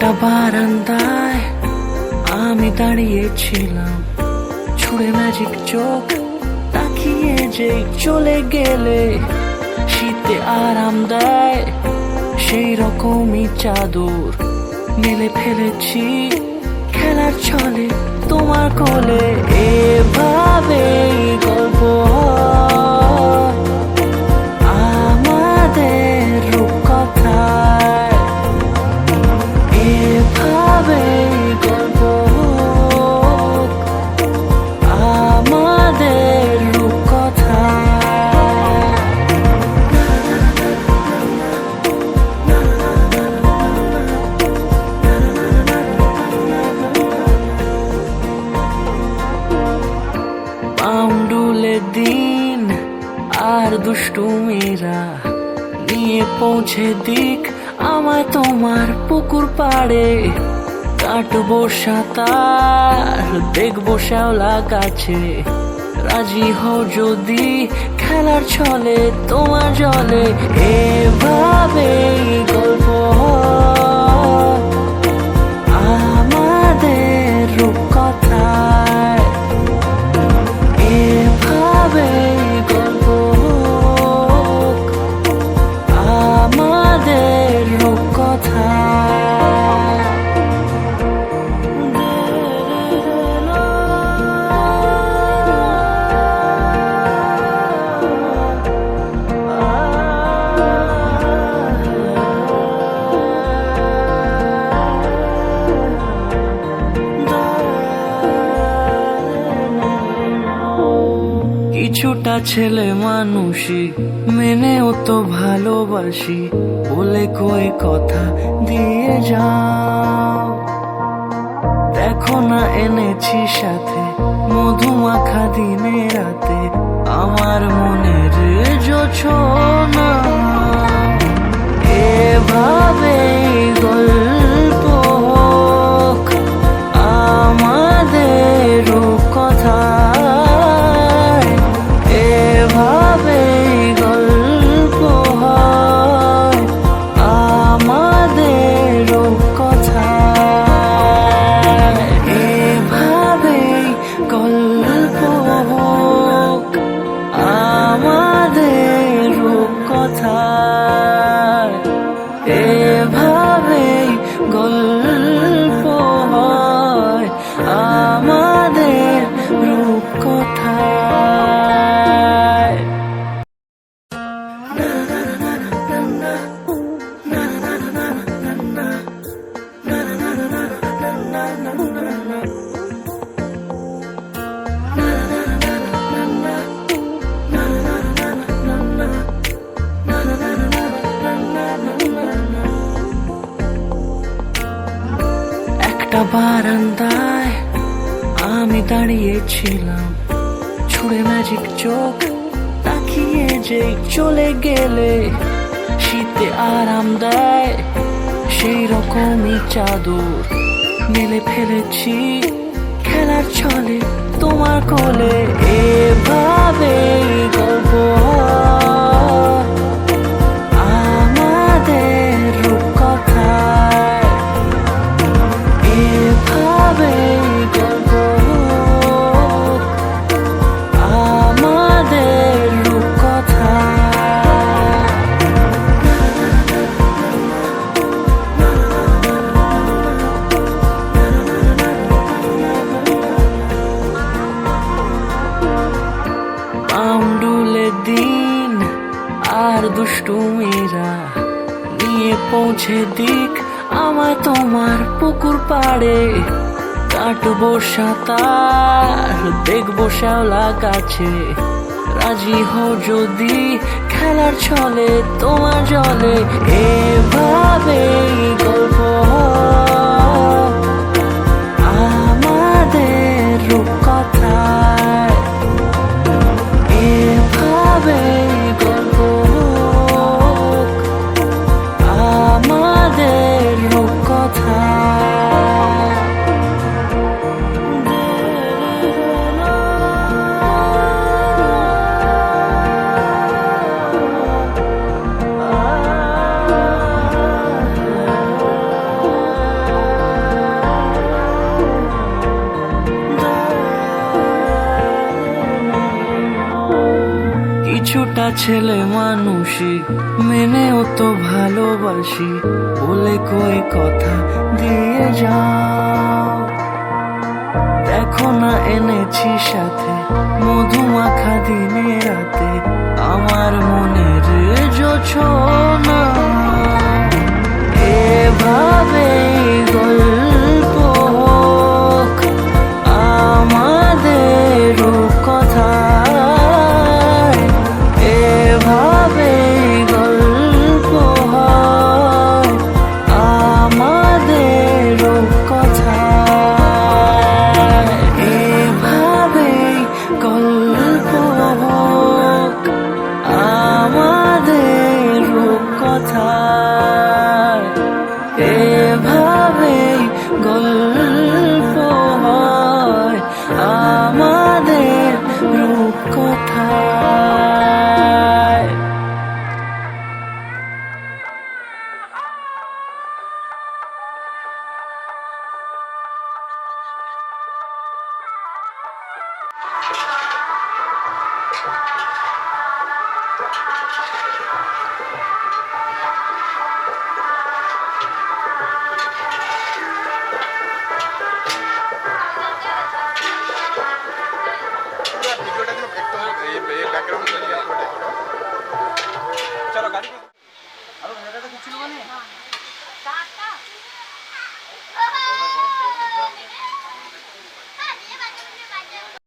একটা বারান্দায় আমি দাঁড়িয়েছিলাম, ছুঁড়ে ম্যাজিক চোখ তাকিয়ে যে চলে গেলে শীতে আরাম দেয় সেই রকমই চাদর মেলে ফেলেছি খেলার ছলে তোমার কোলে। এভাবে গল্প আমাদের রূপকথায়, এভাবে গল্প আমাদের রূপকথায়। পাউন্ডুলে দিন আর দুষ্টুমিরা নিয়ে পৌঁছে দিক আমায় তোমার পুকুর পাড়ে। কাটবো সাঁতার, দেখবো শ্যাওলা গাছে, রাজি হও যদি খেলার ছলে তোমার জলে। এভাবে গল্প আমাদের রূপকথায়, এভাবে গল্প আমাদের রূপকথায়। কিছুটা ছেলে মানুষই মেনেও তো ভালোবাসি, বলে কই কথা দিয়ে যাও। দেখো না এনেছি সাথে মধুমাখা দিনে রাতে আমার মনের জোছনা। এভাবে গল্প আমাদের রূপকথায়, এভাবে গল্প হয় আমাদের রূপকথায়, এভাবে গল্প হোক আমাদের রূপকথায়, এভাবে গল্প হয় আমাদের রূপকথায়। একটা বারান্দায় আমি দাঁড়িয়েছিলাম, ছুঁড়ে ম্যাজিক চোখ তাকিয়ে যে চলে গেলে শীতে আরাম দেয় সেই রকমই চাদর মেলে ফেলেছি খেলার ছলে তোমার কোলে। এভাবে গল্প আমাদের রূপকথায়, এভাবে গল্প আমাদের রূপকথায়। পাউন্ডুলে দিন আর দুষ্টুমিরা নিয়ে পৌঁছে দিক আমায় তোমার পুকুর পাড়ে। কাটবো সাঁতার, দেখবো শ্যাওলা গাছে, রাজি হও যদি খেলার ছলে তোমার জলে। এভাবে গল্প আমাদের রূপকথায়, এভাবে গল্প আমাদের রূপকথায়। কিছুটা ছেলে মানুষই মেনেও তো ভালোবাসি বলে কই কথা দিয়ে যাও। দেখো না এনেছি সাথে মধুমাখা দিনে রাতে আমার মনের জোছনা। এভাবে গল্প হোক আমাদের রূপকথায়, এভাবে গল্প হয় আমাদের রূপকথায়, এভাবে গল্প হোক আমাদের রূপকথায়, এভাবে গল্প হয় আমাদের রূপকথায়। ভিডিওটা একদম ব্যাকগ্রাউন্ড চলো গাড়ি আরো ভেড়াটা ঢুকছিল মানে